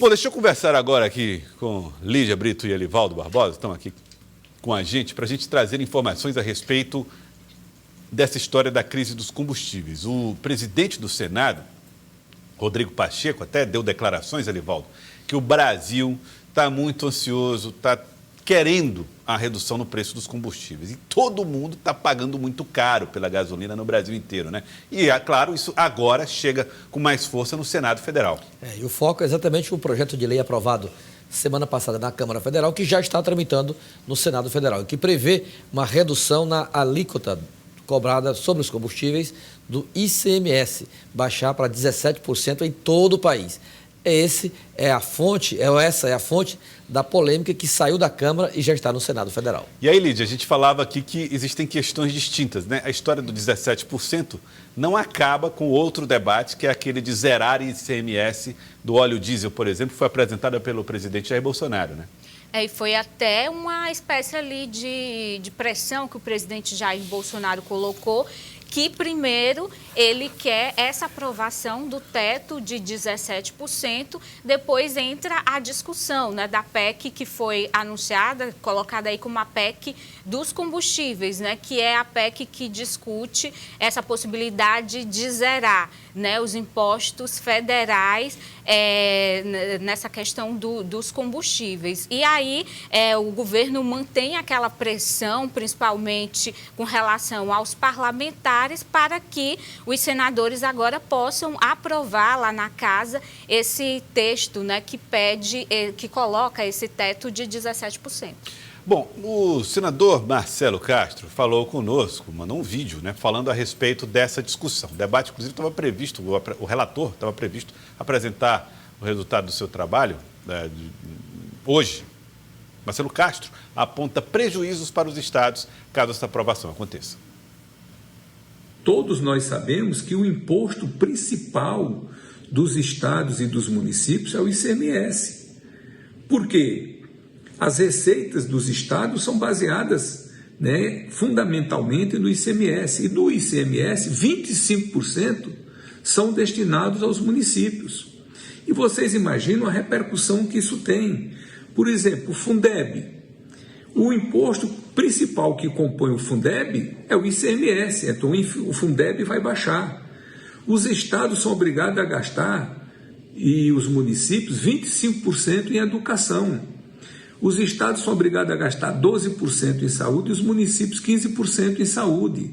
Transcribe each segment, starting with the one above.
Bom, deixa eu conversar agora aqui com Lídia Brito e Elivaldo Barbosa, estão aqui com a gente, para a gente trazer informações a respeito dessa história da crise dos combustíveis. O presidente do Senado, Rodrigo Pacheco, até deu declarações, Elivaldo, que o Brasil está muito ansioso, está querendo a redução no preço dos combustíveis. E todo mundo está pagando muito caro pela gasolina no Brasil inteiro, né? E, é claro, isso agora chega com mais força no Senado Federal. E o foco é exatamente o projeto de lei aprovado semana passada na Câmara Federal, que já está tramitando no Senado Federal, que prevê uma redução na alíquota cobrada sobre os combustíveis do ICMS, baixar para 17% em todo o país. Essa é a fonte da polêmica que saiu da Câmara e já está no Senado Federal. E aí, Lídia, a gente falava aqui que existem questões distintas, né? A história do 17% não acaba com outro debate, que é aquele de zerar ICMS do óleo diesel, por exemplo, que foi apresentada pelo presidente Jair Bolsonaro, né? E foi até uma espécie ali de pressão que o presidente Jair Bolsonaro colocou, que primeiro ele quer essa aprovação do teto de 17%, depois entra a discussão, né, da PEC que foi anunciada, colocada aí como a PEC dos combustíveis, né, que é a PEC que discute essa possibilidade de zerar, né, os impostos federais nessa questão dos combustíveis. E aí o governo mantém aquela pressão, principalmente com relação aos parlamentares, para que os senadores agora possam aprovar lá na casa esse texto, né, que pede, que coloca esse teto de 17%. Bom, o senador Marcelo Castro falou conosco, mandou um vídeo, né, falando a respeito dessa discussão. O debate, inclusive, estava previsto, o relator estava previsto apresentar o resultado do seu trabalho hoje. Marcelo Castro aponta prejuízos para os estados caso essa aprovação aconteça. Todos nós sabemos que o imposto principal dos estados e dos municípios é o ICMS. Por quê? As receitas dos estados são baseadas, né, fundamentalmente no ICMS. E do ICMS, 25% são destinados aos municípios. E vocês imaginam a repercussão que isso tem. Por exemplo, o Fundeb. O imposto principal que compõe o Fundeb é o ICMS, então o Fundeb vai baixar. Os estados são obrigados a gastar, e os municípios, 25% em educação. Os estados são obrigados a gastar 12% em saúde e os municípios 15% em saúde.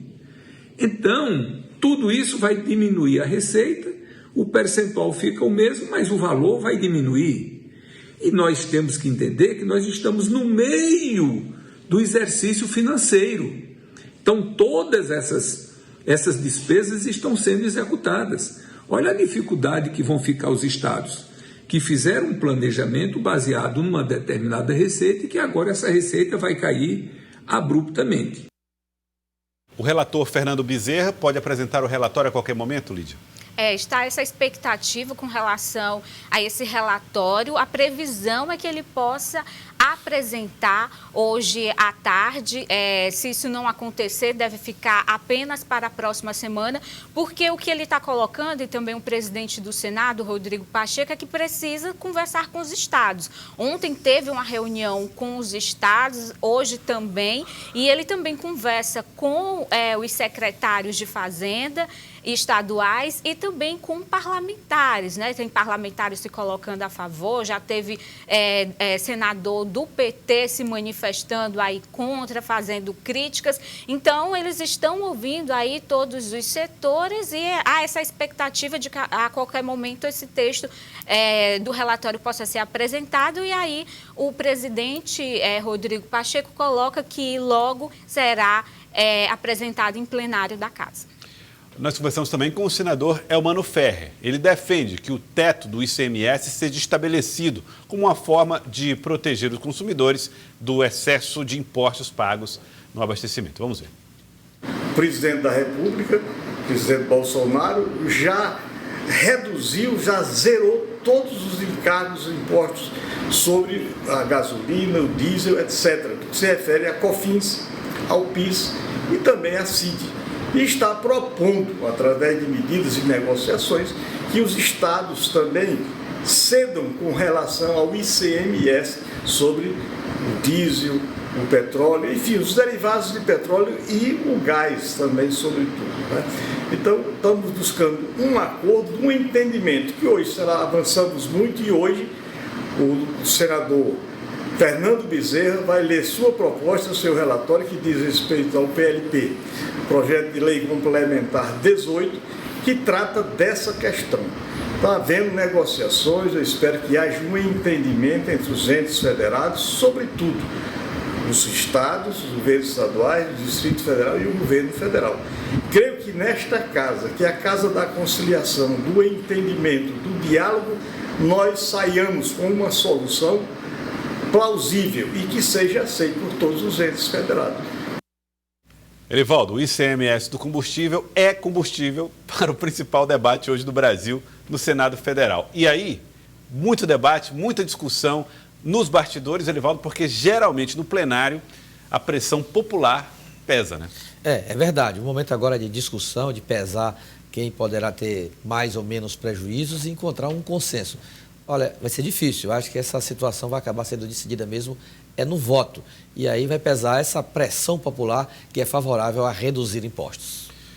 Então, tudo isso vai diminuir a receita, o percentual fica o mesmo, mas o valor vai diminuir. E nós temos que entender que nós estamos no meio do exercício financeiro. Então, todas essas despesas estão sendo executadas. Olha a dificuldade que vão ficar os estados, que fizeram um planejamento baseado numa determinada receita e que agora essa receita vai cair abruptamente. O relator Fernando Bezerra pode apresentar o relatório a qualquer momento, Lídia? Está essa expectativa com relação a esse relatório. A previsão é que ele possa apresentar hoje à tarde. Se isso não acontecer, deve ficar apenas para a próxima semana, porque o que ele está colocando, e também o presidente do Senado, Rodrigo Pacheco, é que precisa conversar com os estados. Ontem teve uma reunião com os estados, hoje também, e ele também conversa com os secretários de Fazenda estaduais e também com parlamentares, né? Tem parlamentares se colocando a favor, já teve senador do PT se manifestando aí contra, fazendo críticas. Então, eles estão ouvindo aí todos os setores e há essa expectativa de que a qualquer momento esse texto do relatório possa ser apresentado e aí o presidente Rodrigo Pacheco coloca que logo será apresentado em plenário da Casa. Nós conversamos também com o senador Elmano Ferrer. Ele defende que o teto do ICMS seja estabelecido como uma forma de proteger os consumidores do excesso de impostos pagos no abastecimento. Vamos ver. O presidente da República, o presidente Bolsonaro, já reduziu, já zerou todos os encargos e impostos sobre a gasolina, o diesel, etc. Que se refere a COFINS, ao PIS e também à CID. E está propondo, através de medidas e negociações, que os estados também cedam com relação ao ICMS sobre o diesel, o petróleo, enfim, os derivados de petróleo e o gás também, sobretudo, né? Então, estamos buscando um acordo, um entendimento, que hoje avançamos muito e hoje o senador Fernando Bezerra vai ler sua proposta, seu relatório, que diz respeito ao PLP, Projeto de Lei Complementar 18, que trata dessa questão. Está havendo negociações, eu espero que haja um entendimento entre os entes federados, sobretudo os estados, os governos estaduais, o Distrito Federal e o governo federal. Creio que nesta casa, que é a casa da conciliação, do entendimento, do diálogo, nós saiamos com uma solução plausível e que seja aceita por todos os entes federados. Elivaldo, o ICMS do combustível é combustível para o principal debate hoje do Brasil no Senado Federal. E aí, muito debate, muita discussão nos bastidores, Elivaldo, porque geralmente no plenário a pressão popular pesa, né? É verdade. O momento agora é de discussão, de pesar quem poderá ter mais ou menos prejuízos e encontrar um consenso. Olha, vai ser difícil. Eu acho que essa situação vai acabar sendo decidida mesmo no voto. E aí vai pesar essa pressão popular que é favorável a reduzir impostos.